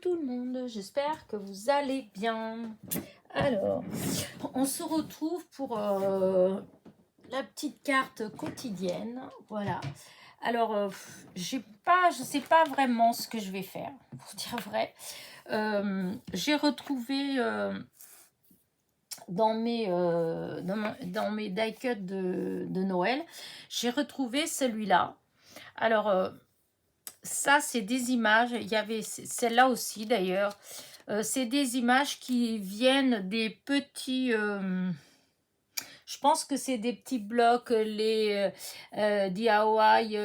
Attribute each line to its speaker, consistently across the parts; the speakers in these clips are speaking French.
Speaker 1: Tout le monde, j'espère que vous allez bien. Alors, on se retrouve pour la petite carte quotidienne. Voilà. Alors, je sais pas vraiment ce que je vais faire, pour dire vrai. J'ai retrouvé dans mes die cuts de Noël, j'ai retrouvé celui-là. Alors, ça, c'est des images. Il y avait celle-là aussi, d'ailleurs. C'est des images qui viennent des petits... je pense que c'est des petits blocs, les DIY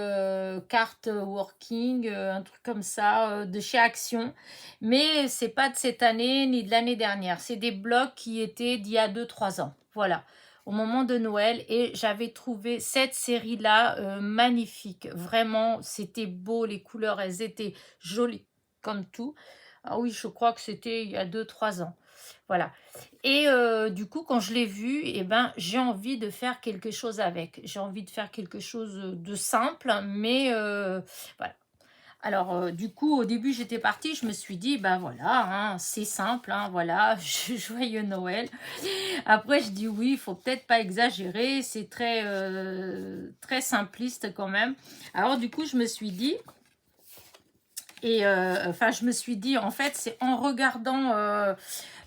Speaker 1: card working, un truc comme ça, de chez Action. Mais c'est pas de cette année ni de l'année dernière. C'est des blocs qui étaient d'il y a 2-3 ans. Voilà, au moment de Noël. Et j'avais trouvé cette série-là magnifique. Vraiment, c'était beau. Les couleurs, elles étaient jolies comme tout. Ah oui, je crois que c'était il y a 2-3 ans. Voilà. Et du coup, quand je l'ai vu, eh ben, j'ai envie de faire quelque chose avec. J'ai envie de faire quelque chose de simple, mais voilà. Alors, du coup, au début, j'étais partie, je me suis dit, ben voilà, hein, c'est simple, hein, voilà, joyeux Noël. Après, je dis oui, il faut peut-être pas exagérer, c'est très simpliste quand même. Alors, du coup, je me suis dit, je me suis dit, en fait, c'est en regardant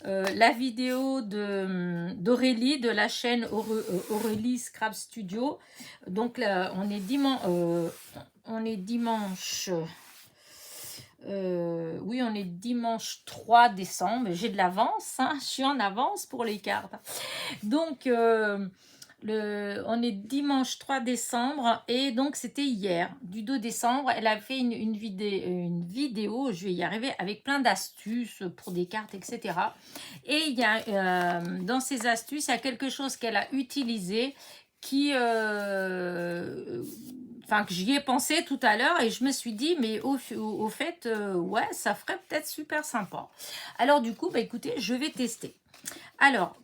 Speaker 1: la vidéo d'Aurélie, de la chaîne Aurélie Scrap Studio. Donc là, on est dimanche. Oui, on est dimanche 3 décembre. J'ai de l'avance, hein, je suis en avance pour les cartes. Donc, on est dimanche 3 décembre et donc c'était hier, du 2 décembre. Elle a fait une vidéo, je vais y arriver, avec plein d'astuces pour des cartes, etc. Et il y a, dans ces astuces, il y a quelque chose qu'elle a utilisé qui... que j'y ai pensé tout à l'heure et je me suis dit, mais au fait, ouais, ça ferait peut-être super sympa. Alors du coup, bah, écoutez, je vais tester. Alors,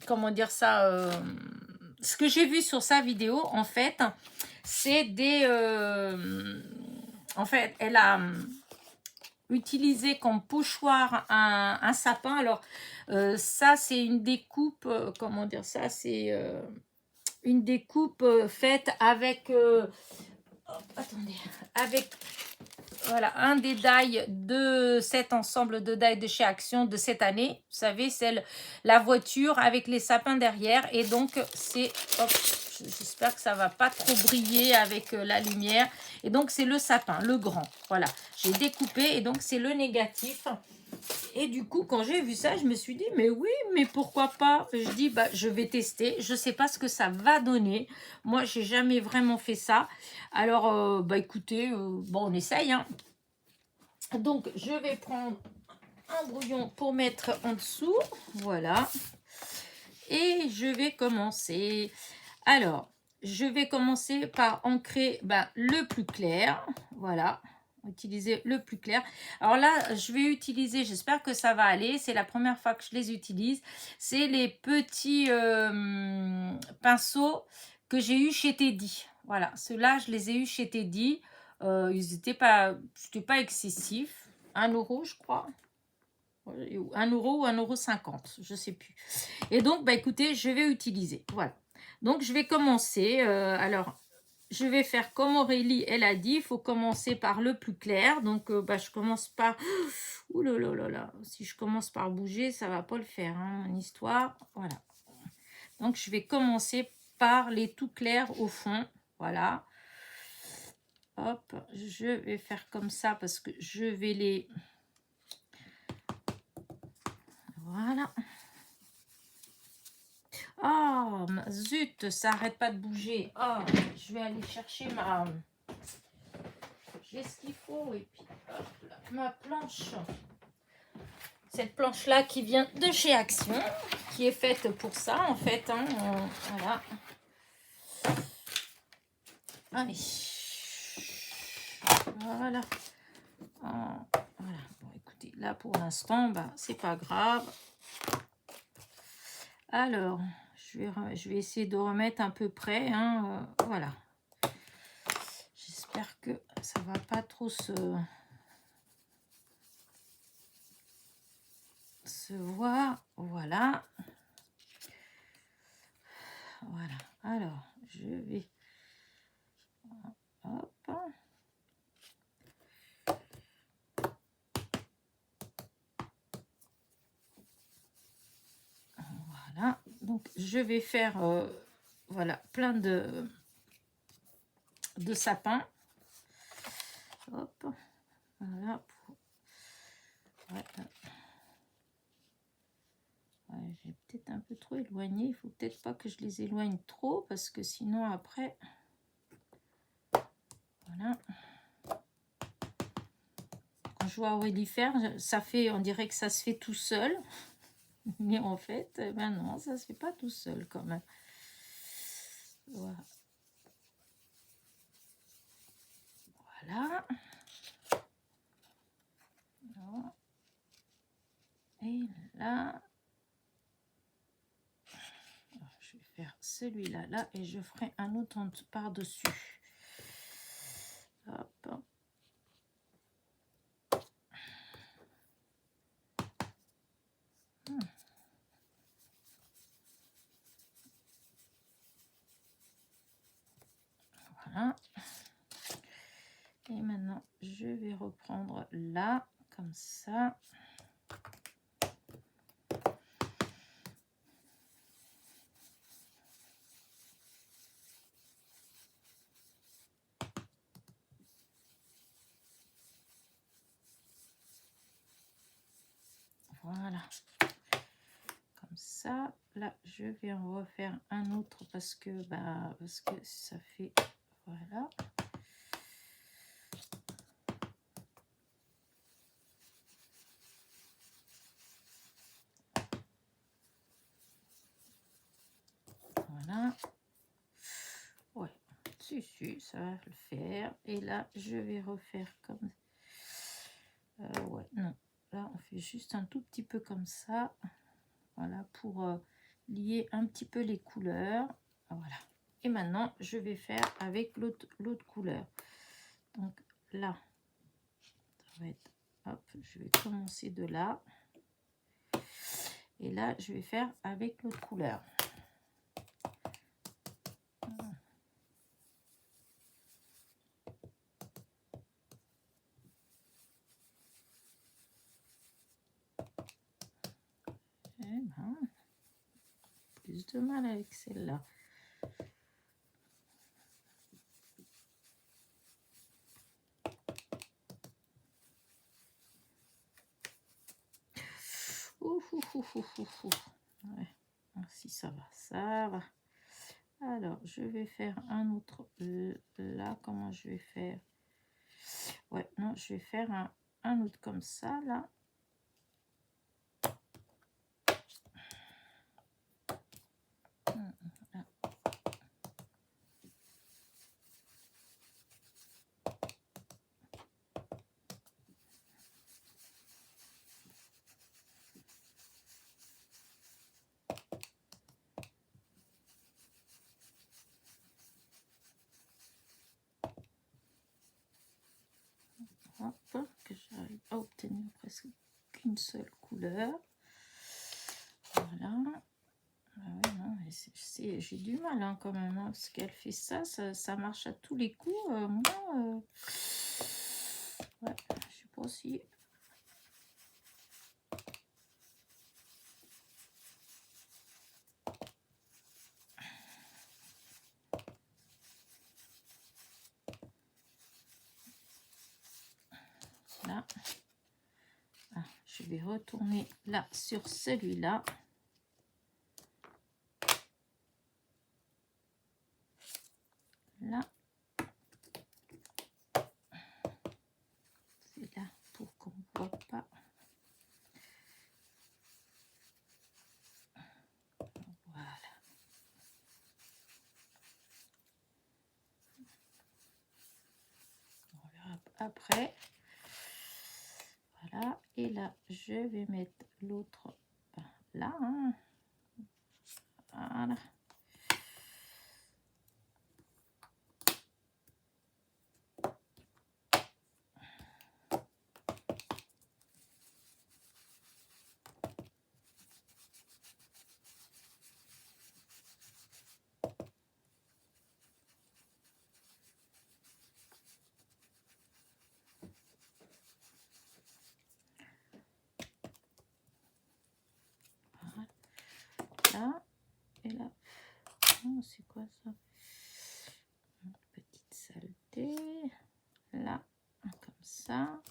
Speaker 1: comment dire ça, ce que j'ai vu sur sa vidéo, en fait, c'est en fait, elle a utilisé comme pochoir un sapin. Alors, ça, c'est une découpe, comment dire ça, c'est une découpe faite avec... attendez, avec... Voilà, un des die de cet ensemble de die de chez Action de cette année. Vous savez, c'est la voiture avec les sapins derrière. Et donc, c'est... J'espère que ça va pas trop briller avec la lumière. Et donc, c'est le sapin, le grand. Voilà, j'ai découpé et donc, c'est le négatif. Et du coup, quand j'ai vu ça, je me suis dit, mais oui, mais pourquoi pas? Je dis, bah, je vais tester. Je sais pas ce que ça va donner. Moi, j'ai jamais vraiment fait ça. Alors, bah, écoutez, bon, on essaye, hein. Donc, je vais prendre un brouillon pour mettre en dessous. Voilà. Et je vais commencer. Alors, je vais commencer par ancrer le plus clair. Voilà. Utiliser le plus clair. Alors là, je vais utiliser, j'espère que ça va aller. C'est la première fois que je les utilise. C'est les petits pinceaux que j'ai eu chez Teddy. Voilà, ceux-là, je les ai eu chez Teddy. Ils n'étaient c'était pas excessif. 1 €, je crois. 1 € ou 1,50 €, je sais plus. Et donc, bah écoutez, je vais utiliser. Voilà. Donc, je vais commencer. Alors, je vais faire comme Aurélie, elle a dit, il faut commencer par le plus clair. Donc, je commence par... Ouh là là là là. Si je commence par bouger, ça va pas le faire, hein, mon histoire. Voilà. Donc, je vais commencer par les tout clairs au fond. Voilà. Hop, je vais faire comme ça parce que je vais les... Voilà. Oh, zut, ça arrête pas de bouger. Oh, je vais aller chercher ma... J'ai ce qu'il faut. Et puis, hop là, ma planche. Cette planche-là qui vient de chez Action, qui est faite pour ça, en fait. Hein, voilà. Allez. Voilà. Voilà. Bon, écoutez, là, pour l'instant, c'est pas grave. Alors, je vais essayer de remettre à peu près. Hein, voilà. J'espère que ça va pas trop se voir. Voilà. Voilà. Alors, je vais... Hop. Voilà. Donc, je vais faire... voilà, plein de sapins. Hop. Voilà. Ouais, ouais, j'ai peut-être un peu trop éloigné. Il faut peut-être pas que je les éloigne trop parce que sinon après... Voilà. Quand je vois Aurélie faire, ça fait, on dirait que ça se fait tout seul. Mais en fait, ben non, ça se fait pas tout seul quand même. Voilà. Voilà. Et là, je vais faire celui-là là et je ferai un autre par-dessus. Hop. Voilà. Et maintenant, je vais reprendre là, comme ça. Voilà. Comme ça. Là, je vais en refaire un autre parce que ça fait... Voilà. Voilà. Ouais. Si, ça va le faire. Et là, je vais refaire comme... ouais, non. Là, on fait juste un tout petit peu comme ça. Voilà, pour lier un petit peu les couleurs. Voilà. Et maintenant, je vais faire avec l'autre couleur. Donc là, ça va être... Hop, je vais commencer de là. Et là, je vais faire avec l'autre couleur. Eh ben, plus de mal avec celle-là. Ouais. Si ça va. Alors, je vais faire un autre là. Comment je vais faire? Ouais, non, je vais faire un autre comme ça, là. Là. Hop, que j'arrive à obtenir presque qu'une seule couleur. Voilà. Ah ouais, j'ai du mal hein, quand même, hein, parce qu'elle fait ça marche à tous les coups. Moi, ouais, je sais pas si... Là. Ah, je vais retourner là sur celui-là. Là. C'est là pour qu'on ne voit pas. Voilà. On verra après. Voilà. Et là, je vais mettre l'autre là. Hein. Voilà. c'est quoi ça? Petite saleté. Là, comme ça.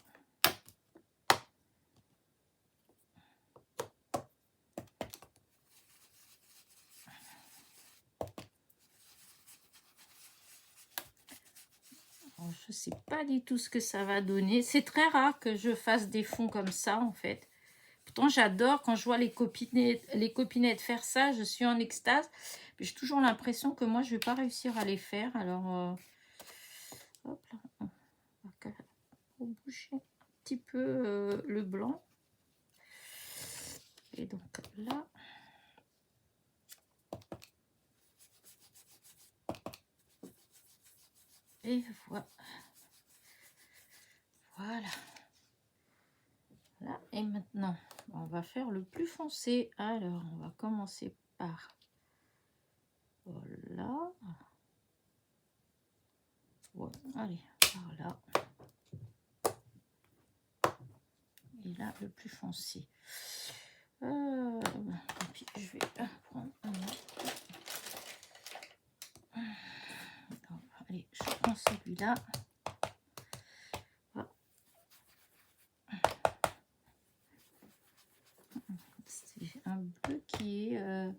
Speaker 1: Alors, je sais pas du tout ce que ça va donner. C'est très rare que je fasse des fonds comme ça, en fait. Pourtant, j'adore quand je vois les copinettes faire ça. Je suis en extase. J'ai toujours l'impression que moi, je vais pas réussir à les faire. Alors, hop là. On va bouger un petit peu le blanc. Et donc là. Et voilà. Voilà. Là, et maintenant, on va faire le plus foncé. Alors, on va commencer par voilà. Voilà. Allez, par là. Et là, le plus foncé. Bon, puis, je vais prendre un autre. Allez, je prends celui-là. C'est un bleu qui est...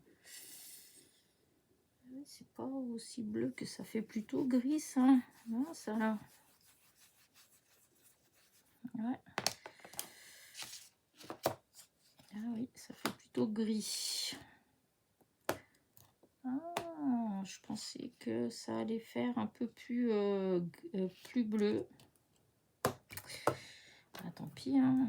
Speaker 1: c'est pas aussi bleu que ça fait plutôt gris, ça. Non, ça... Ouais. Ah oui, ça fait plutôt gris. Ah, je pensais que ça allait faire un peu plus, plus bleu. Ah, tant pis, hein.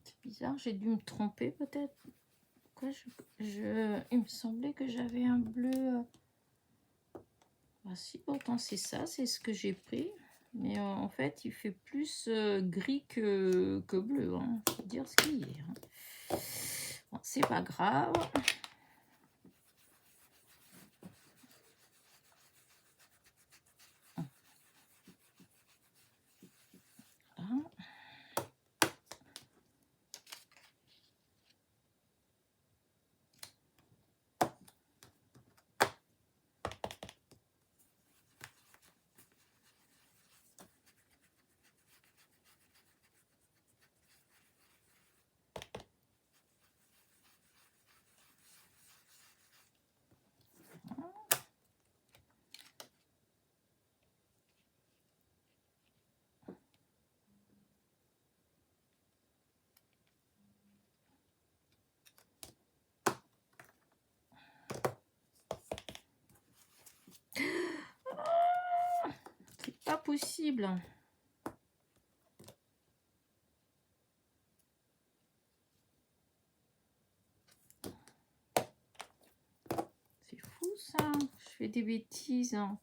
Speaker 1: C'est bizarre, j'ai dû me tromper peut-être. Pourquoi il me semblait que j'avais un bleu. Ah si, pourtant c'est ça, c'est ce que j'ai pris. Mais en fait, il fait plus gris que bleu. Hein. Faut dire ce qu'il est. Hein. Bon, c'est pas grave. Voilà. C'est pas possible. C'est fou ça. Je fais des bêtises. Hein.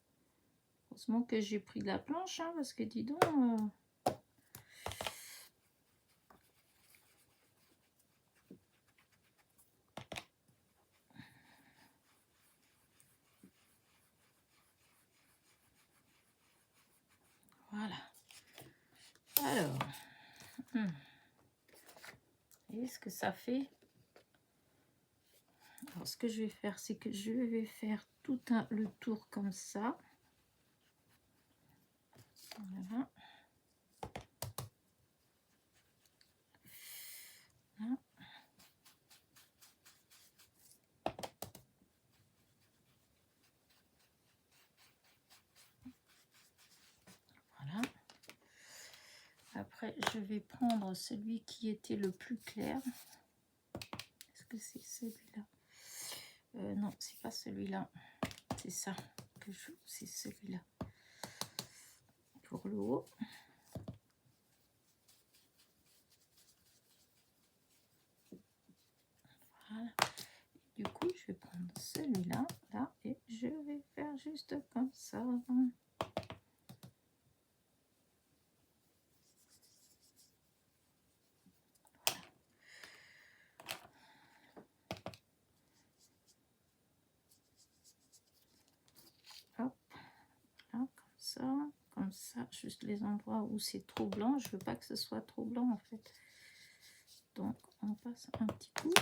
Speaker 1: Heureusement que j'ai pris de la planche, hein, parce que dis donc... Voilà. Alors... Et ce que ça fait... Alors, ce que je vais faire, c'est que je vais faire tout le tour comme ça. Voilà. Voilà. Voilà. Après, je vais prendre celui qui était le plus clair. Est-ce que c'est celui-là? Non, c'est pas celui-là. C'est ça que je... C'est celui-là. Pour le haut. Voilà. Du coup, je vais prendre celui-là, là, et je vais faire juste comme ça. Hop, là, comme ça, ça, juste les endroits où c'est trop blanc. Je veux pas que ce soit trop blanc en fait. Donc on passe un petit coup.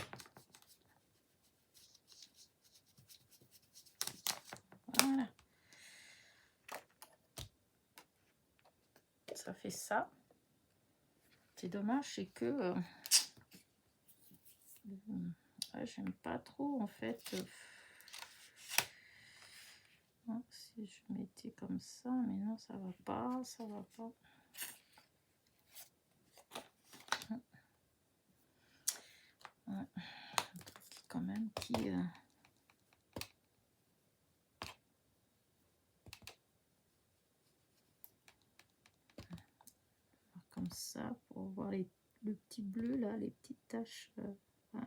Speaker 1: Voilà. Ça fait ça. C'est dommage, c'est que ouais, j'aime pas trop en fait. Si je mettais comme ça, mais non, ça va pas, ça va pas. Ouais. Quand même qui comme ça pour voir le petit bleu là, les petites taches. Ouais.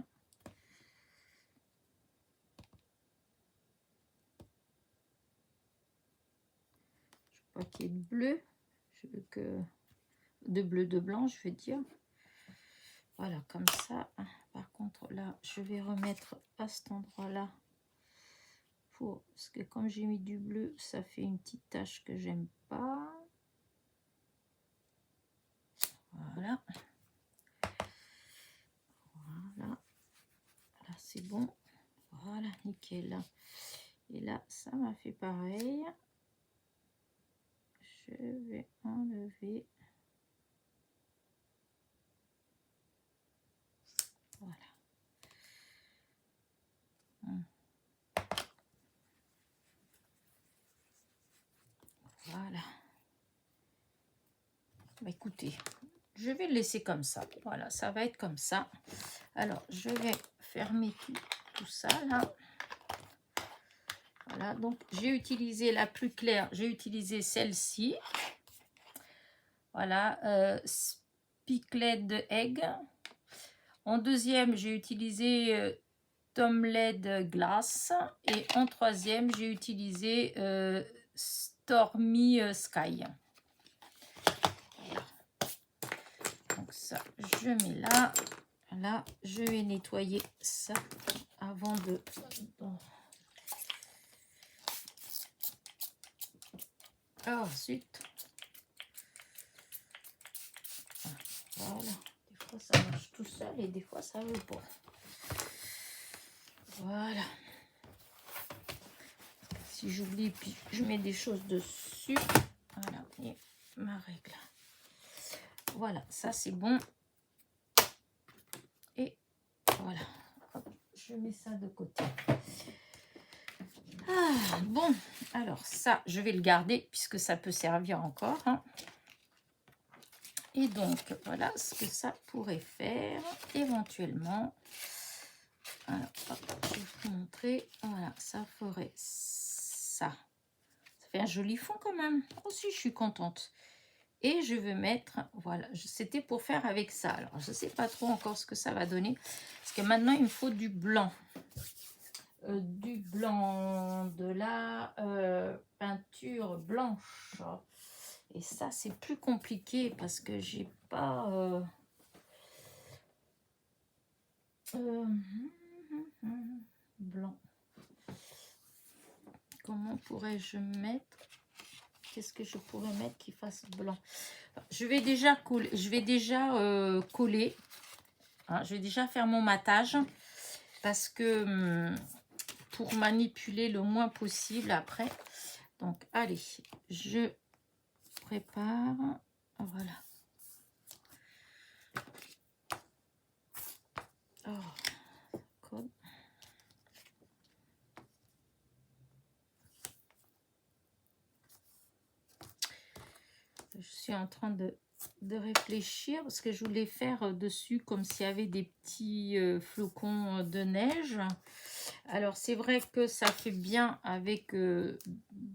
Speaker 1: Je veux pas qu'il y ait de bleu, je veux que de bleu, de blanc, je veux dire. Voilà, comme ça. Par contre, là, je vais remettre à cet endroit-là. Parce que comme j'ai mis du bleu, ça fait une petite tache que j'aime pas. Voilà. Voilà. Là, c'est bon. Voilà, nickel. Et là, ça m'a fait pareil. Je vais enlever. Voilà. Voilà. Bah, écoutez, je vais le laisser comme ça. Voilà, ça va être comme ça. Alors, je vais fermer tout ça là. Voilà, donc j'ai utilisé la plus claire. J'ai utilisé celle-ci. Voilà, Spickled Egg. En deuxième, j'ai utilisé Tomled Glass. Et en troisième, j'ai utilisé Stormy Sky. Voilà. Donc ça, je mets là. Là, je vais nettoyer ça avant de... Ensuite, voilà. Des fois, ça marche tout seul et des fois, ça ne veut pas. Voilà. Si j'oublie, puis je mets des choses dessus. Voilà, et ma règle. Voilà, ça c'est bon. Et voilà, hop, je mets ça de côté. Bon, alors ça, je vais le garder puisque ça peut servir encore. Hein. Et donc, voilà ce que ça pourrait faire éventuellement. Alors, hop, je vais vous montrer. Voilà, ça ferait ça. Ça fait un joli fond quand même. Aussi, je suis contente. Et je vais mettre, voilà, c'était pour faire avec ça. Alors, je ne sais pas trop encore ce que ça va donner. Parce que maintenant, il me faut du blanc. De la peinture blanche. Et ça, c'est plus compliqué parce que j'ai pas... blanc. Comment pourrais-je mettre? Qu'est-ce que je pourrais mettre qui fasse blanc? Je vais déjà coller. Coller. Hein, je vais déjà faire mon matage parce que pour manipuler le moins possible après. Donc, allez, je prépare. Voilà. Code. Je suis en train de réfléchir parce que je voulais faire dessus comme s'il y avait des petits flocons de neige. Alors, c'est vrai que ça fait bien avec de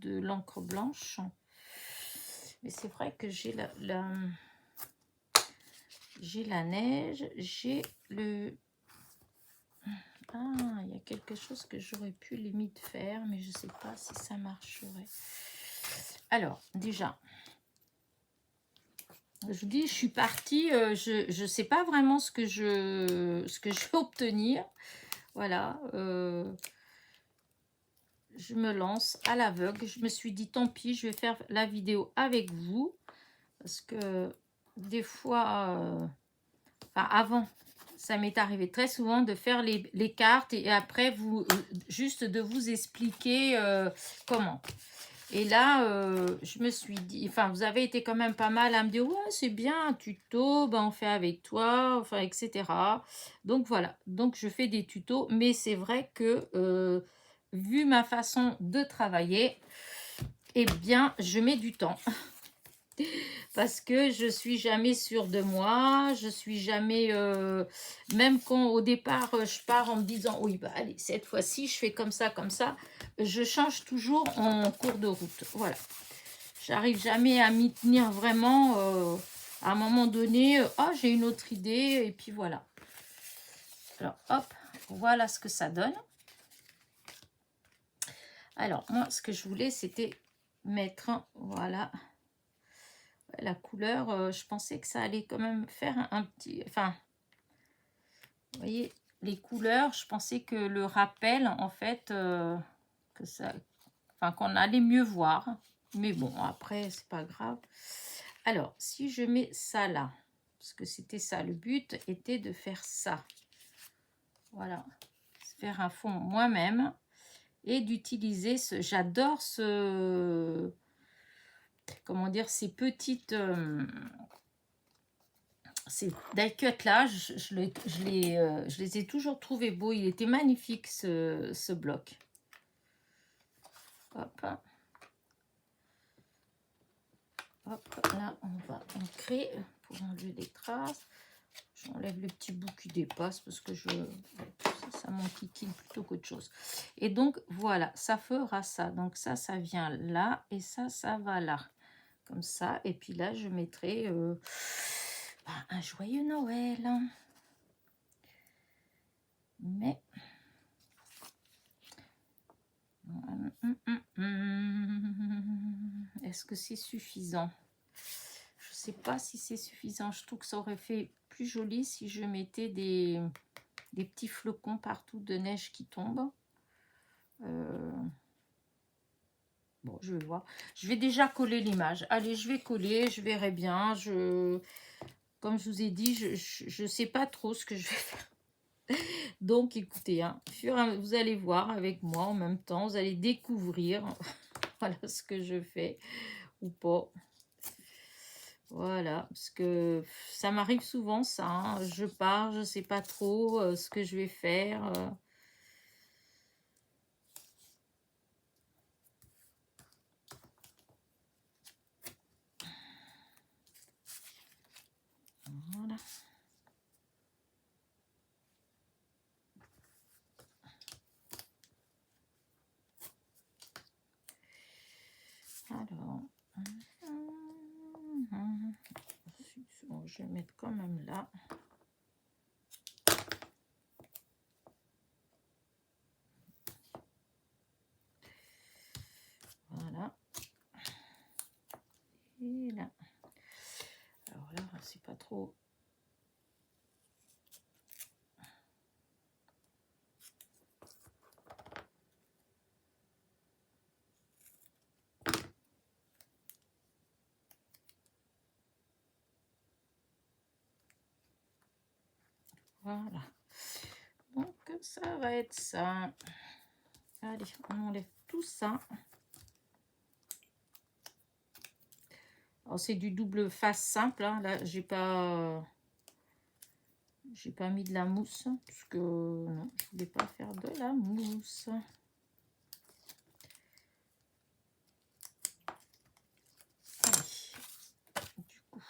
Speaker 1: l'encre blanche. Mais c'est vrai que j'ai j'ai la neige, j'ai le... Ah, il y a quelque chose que j'aurais pu limite faire, mais je ne sais pas si ça marcherait. Alors, déjà, je vous dis, je suis partie, je ne sais pas vraiment ce que je vais obtenir. Voilà. je me lance à l'aveugle. Je me suis dit, tant pis, je vais faire la vidéo avec vous. Parce que des fois, enfin avant, ça m'est arrivé très souvent de faire les cartes et après, juste de vous expliquer comment. Et là, je me suis dit, enfin, vous avez été quand même pas mal à me dire, ouais, c'est bien, un tuto, ben, on fait avec toi, enfin, etc. Donc voilà, donc je fais des tutos, mais c'est vrai que, vu ma façon de travailler, eh bien, je mets du temps. Parce que je suis jamais sûre de moi, je suis jamais, même quand au départ je pars en me disant oui bah allez cette fois-ci je fais comme ça, je change toujours en cours de route. Voilà, j'arrive jamais à m'y tenir vraiment. À un moment donné, oh j'ai une autre idée et puis voilà. Alors hop, voilà ce que ça donne. Alors moi ce que je voulais c'était mettre, voilà. La couleur, je pensais que ça allait quand même faire un petit... Enfin, vous voyez, les couleurs, je pensais que le rappel, en fait, que ça... Enfin, qu'on allait mieux voir. Mais bon, après, c'est pas grave. Alors, si je mets ça là, parce que c'était ça, le but était de faire ça. Voilà. Faire un fond moi-même et d'utiliser ce... J'adore ce... Comment dire, ces petites... Ces die-cut là, je les ai toujours trouvés beaux. Il était magnifique ce bloc. Hop. Hop, là on va ancrer pour enlever les traces. J'enlève le petit bout qui dépasse parce que ça m'enquiquine plutôt qu'autre chose. Et donc voilà, ça fera ça. Donc ça vient là et ça va là. Comme ça. Et puis là, je mettrai un joyeux Noël. Mais est-ce que c'est suffisant? Je sais pas si c'est suffisant. Je trouve que ça aurait fait plus joli si je mettais des petits flocons partout de neige qui tombent. Bon, je vais voir. Je vais déjà coller l'image. Allez, je vais coller, je verrai bien. Comme je vous ai dit, je ne sais pas trop ce que je vais faire. Donc, écoutez, hein, vous allez voir avec moi en même temps. Vous allez découvrir voilà ce que je fais ou pas. Voilà, parce que ça m'arrive souvent ça. Hein. Je pars, je ne sais pas trop ce que je vais faire. Voilà. Alors, bon, je vais mettre quand même là. Voilà. Et là. Alors là, c'est pas trop. Voilà. Donc, ça va être ça. Allez, on enlève tout ça. Alors, c'est du double face simple. Hein. Là, j'ai pas mis de la mousse. Parce que non, je voulais pas faire de la mousse. Allez. Du coup,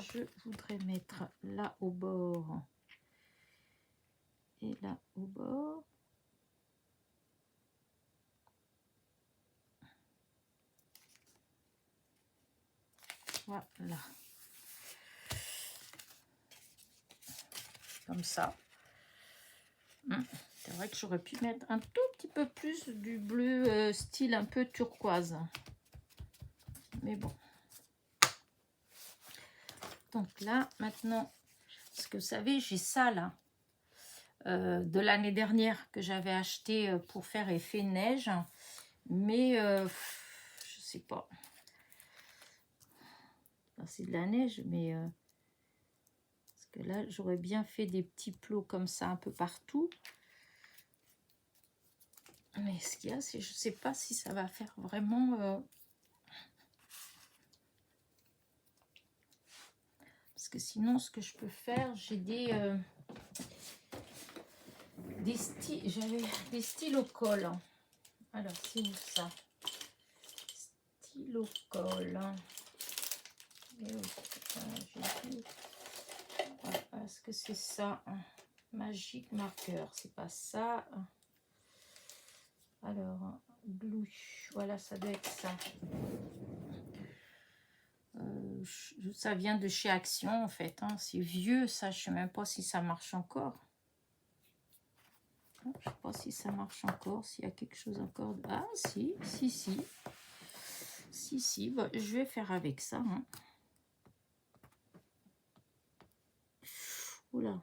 Speaker 1: je voudrais mettre là au bord. Et là au bord. Voilà. Comme ça. C'est vrai que j'aurais pu mettre un tout petit peu plus du bleu style un peu turquoise. Mais bon. Donc là, maintenant, parce que vous savez, j'ai ça là. de l'année dernière que j'avais acheté pour faire effet neige. Mais je sais pas. C'est de la neige, mais parce que là, j'aurais bien fait des petits plots comme ça un peu partout. Mais ce qu'il y a, c'est je sais pas si ça va faire vraiment... parce que sinon, ce que je peux faire, j'ai j'avais des stylos colle. Alors, c'est où ça? Stylo colle. Est-ce que c'est ça? Magic marqueur, c'est pas ça. Alors, glue, voilà, ça doit être ça. Ça vient de chez Action en fait. Hein. C'est vieux, ça. Je sais même pas si ça marche encore. Je sais pas si ça marche encore, s'il y a quelque chose encore. Ah, si. Si, bah, je vais faire avec ça. Hein. Oula.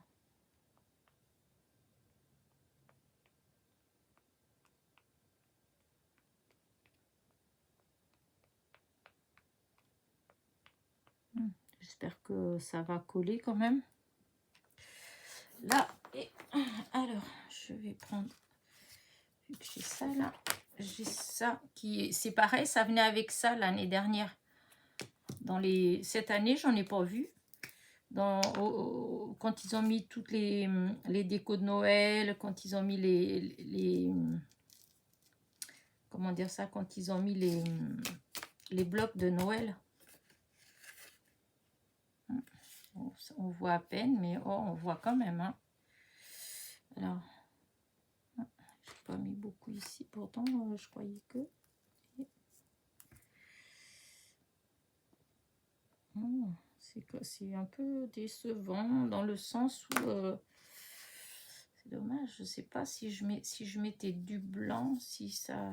Speaker 1: J'espère que ça va coller quand même. Là, et alors, je vais prendre, vu que j'ai ça là, j'ai ça qui c'est pareil, ça venait avec ça l'année dernière. Cette année, j'en ai pas vu. Quand ils ont mis toutes les décos de Noël, quand ils ont mis comment dire ça, quand ils ont mis les blocs de Noël. On voit à peine, mais oh, on voit quand même. Hein. Alors, je n'ai pas mis beaucoup ici, pourtant, je croyais que... c'est un peu décevant dans le sens où... c'est dommage, je ne sais pas si je mettais du blanc, si ça...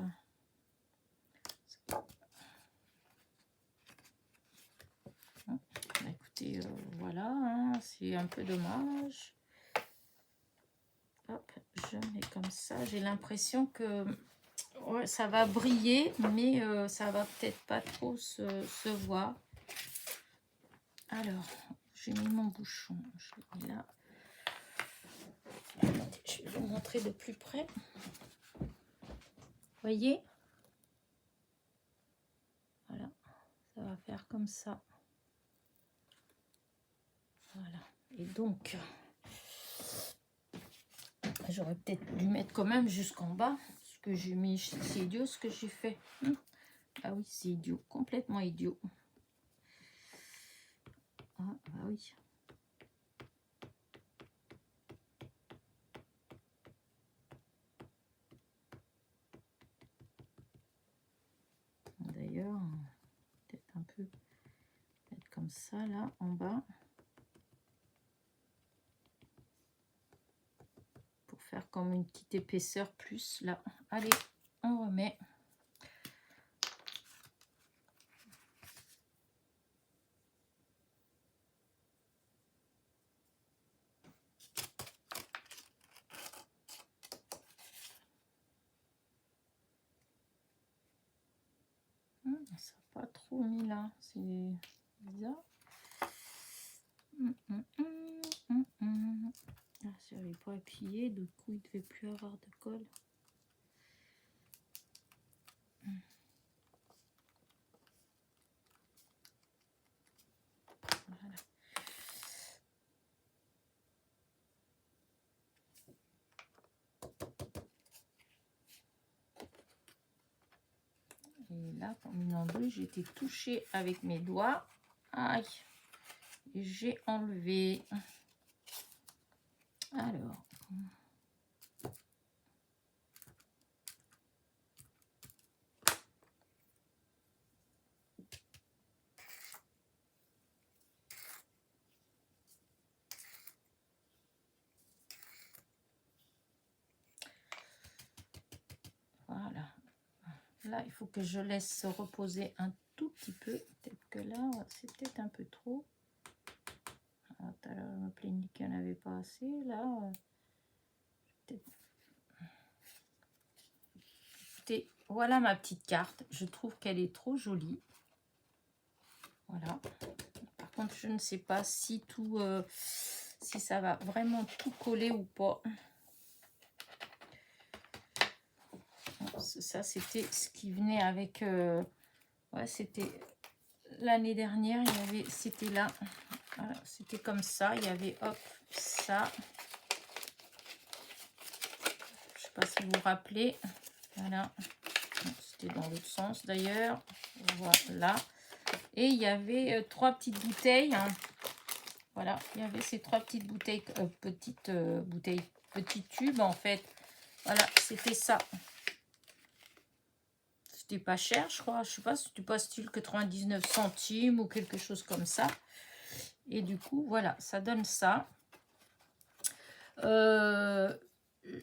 Speaker 1: Écoutez, voilà, hein, c'est un peu dommage. Hop, je mets comme ça. J'ai l'impression que ouais, ça va briller, mais ça va peut-être pas trop se voir. Alors, j'ai mis mon bouchon. Je l'ai mis là. Je vais vous montrer de plus près. Voyez? Voilà, ça va faire comme ça. Voilà. Et donc, j'aurais peut-être dû mettre quand même jusqu'en bas. Ce que j'ai mis, c'est idiot ce que j'ai fait. Ah oui, c'est idiot, complètement idiot. Ah bah oui. D'ailleurs, peut-être un peu mettre comme ça là en bas. Pour faire comme une petite épaisseur plus là. Allez, on remet. Ça n'a pas trop mis là, c'est bizarre. Ah, je n'avais pas appuyé, du coup il ne devait plus avoir de colle. Voilà. Et là, comme une en deux, j'ai été touchée avec mes doigts. Aïe, j'ai enlevé. Alors. Voilà. Là, il faut que je laisse reposer un tout petit peu. Peut-être que là, c'est peut-être un peu trop. Tout à l'heure, je me plaignais qu'il n'y en avait pas assez. Là, voilà ma petite carte. Je trouve qu'elle est trop jolie. Voilà. Par contre, je ne sais pas si tout, si ça va vraiment tout coller ou pas. Ça, c'était ce qui venait avec... ouais, c'était l'année dernière, il y avait... C'était là. Voilà, c'était comme ça. Il y avait, hop, ça. Je sais pas si vous vous rappelez. Voilà. C'était dans l'autre sens d'ailleurs. Voilà. Et il y avait 3 petites bouteilles. Hein. Voilà, il y avait ces 3 petites bouteilles, petits tubes en fait. Voilà, c'était ça. C'était pas cher, je crois. Je sais pas, c'était pas style 99 centimes ou quelque chose comme ça. Et du coup, voilà, ça donne ça.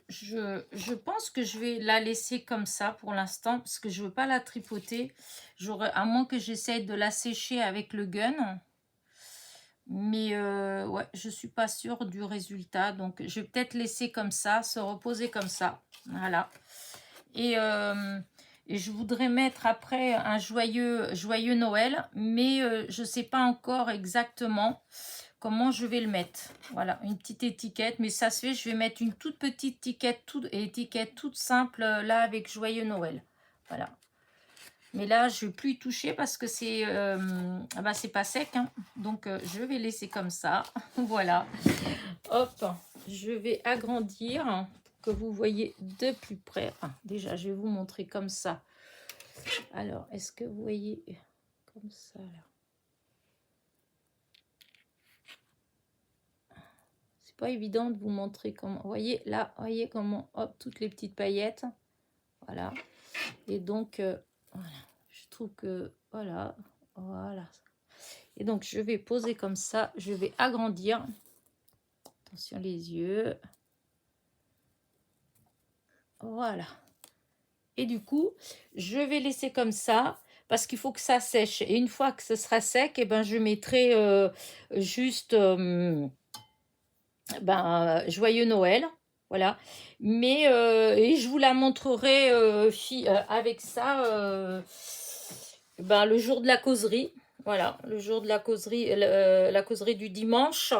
Speaker 1: Je pense que je vais la laisser comme ça pour l'instant parce que je veux pas la tripoter. À moins que j'essaye de la sécher avec le gun. Mais ouais, je suis pas sûre du résultat. Donc, je vais peut-être laisser comme ça, se reposer comme ça. Voilà. Et je voudrais mettre après un joyeux Noël. Mais je sais pas encore exactement comment je vais le mettre. Voilà, une petite étiquette. Mais ça se fait, je vais mettre une toute petite étiquette toute simple là avec joyeux Noël. Voilà. Mais là, je ne vais plus y toucher parce que c'est c'est pas sec. Hein. Donc, je vais laisser comme ça. Voilà. Hop, je vais agrandir pour que vous voyez de plus près. Ah, déjà, je vais vous montrer comme ça. Alors, est-ce que vous voyez comme ça là? C'est pas évident de vous montrer comment. Vous voyez là, voyez comment, hop, toutes les petites paillettes. Voilà. Et donc, voilà. Je trouve que, voilà. Et donc, je vais poser comme ça. Je vais agrandir. Attention les yeux. Voilà. Et du coup, je vais laisser comme ça parce qu'il faut que ça sèche. Et une fois que ce sera sec, et je mettrai juste joyeux Noël. Voilà. Mais et je vous la montrerai avec ça le jour de la causerie. Voilà, le jour de la causerie du dimanche,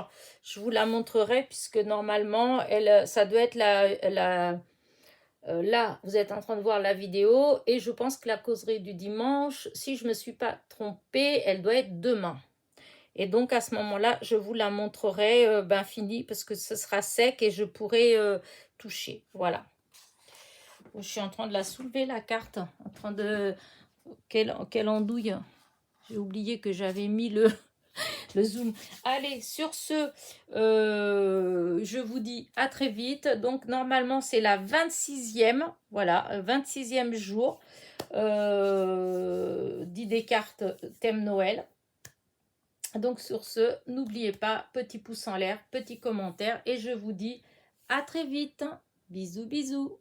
Speaker 1: je vous la montrerai puisque normalement, ça doit être là, vous êtes en train de voir la vidéo et je pense que la causerie du dimanche, si je ne me suis pas trompée, elle doit être demain. Et donc, à ce moment-là, je vous la montrerai finie parce que ce sera sec et je pourrai toucher. Voilà. Je suis en train de la soulever, la carte. En train de... Quelle andouille. J'ai oublié que j'avais mis le zoom. Allez, sur ce, je vous dis à très vite. Donc, normalement, c'est la 26e. Voilà, 26e jour d'idées cartes thème Noël. Donc, sur ce, n'oubliez pas, petit pouce en l'air, petit commentaire. Et je vous dis à très vite. Bisous, bisous.